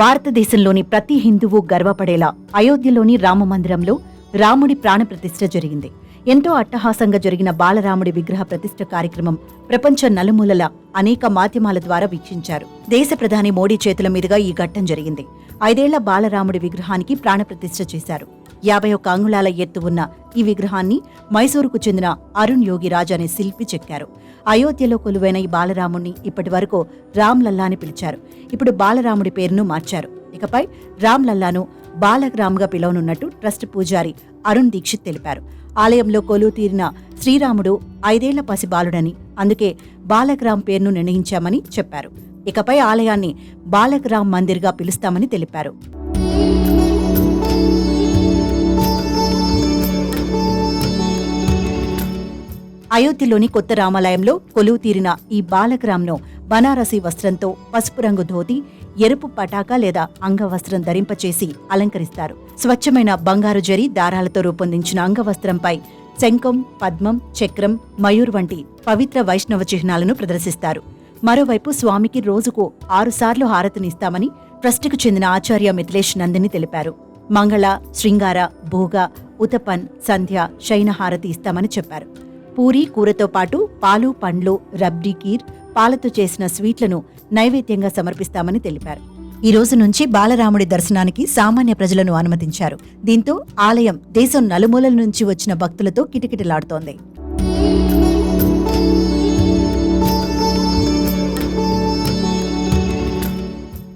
భారతదేశంలోని ప్రతి హిందువు గర్వపడేలా అయోధ్యలోని రామమందిరంలో రాముడి ప్రాణప్రతిష్ఠ జరిగింది. ఎంతో అట్టహాసంగా జరిగిన బాలరాముడి విగ్రహ ప్రతిష్ఠ కార్యక్రమం ప్రపంచ నలుమూలల అనేక మాధ్యమాల ద్వారా వీక్షించారు. దేశ ప్రధాని మోడీ చేతుల మీదుగా ఈ ఘట్టం జరిగింది. 5 ఏళ్ల బాలరాముడి విగ్రహానికి ప్రాణప్రతిష్ఠ చేశారు. 51 అంగుళాల ఎత్తు ఉన్న ఈ విగ్రహాన్ని మైసూరుకు చెందిన అరుణ్ యోగిరాజ్ అనే శిల్పి చెక్కారు. అయోధ్యలో కొలువైన ఈ బాలరాముడిని ఇప్పటి వరకు రామ్ లల్లా అని పిలిచారు. ఇప్పుడు బాలరాముడి పేరును మార్చారు. ఇకపై రామ్ లల్లాను బాలరామ్గా పిలవనున్నట్టు ట్రస్ట్ పూజారి అరుణ్ దీక్షిత్ తెలిపారు. ఆలయంలో కొలువు తీరిన శ్రీరాముడు 5 ఏళ్ల పసిబాలుడని, అందుకే బాలకరామ్ పేరును నిర్ణయించామని చెప్పారు. ఇకపై ఆలయాన్ని బాలకరామ్ మందిర్గా పిలుస్తామని తెలిపారు. అయోధ్యలోని కొత్త రామాలయంలో కొలువు తీరిన ఈ బాలకరామ్ను బనారసీ వస్త్రంతో పసుపు రంగు ధోతి, ఎరుపు పటాకా లేదా అంగవస్త్రం ధరింపచేసి అలంకరిస్తారు. స్వచ్ఛమైన బంగారు జరి దారాలతో రూపొందించిన అంగవస్త్రంపై శంఖం, పద్మం, చక్రం, మయూర్ వంటి పవిత్ర వైష్ణవ చిహ్నాలను ప్రదర్శిస్తారు. మరోవైపు స్వామికి రోజుకు 6 సార్లు హారతినిస్తామని ట్రస్టుకు చెందిన ఆచార్య మిథిలేష్ నందిని తెలిపారు. మంగళ, శృంగార, భోగ, ఉతపన్, సంధ్య, శయన హారతి ఇస్తామని చెప్పారు. పూరి, కూరతో పాటు పాలు, పండ్లు, రబ్డీ కీర్, పాలతో చేసిన స్వీట్లను నైవేద్యంగా సమర్పిస్తామని తెలిపారు. ఈ రోజు నుంచి బాలరాముడి దర్శనానికి సామాన్య ప్రజలను అనుమతించారు. దీంతో ఆలయం దేశం నలుమూలల నుంచి వచ్చిన భక్తులతో కిటకిటలాడుతోంది.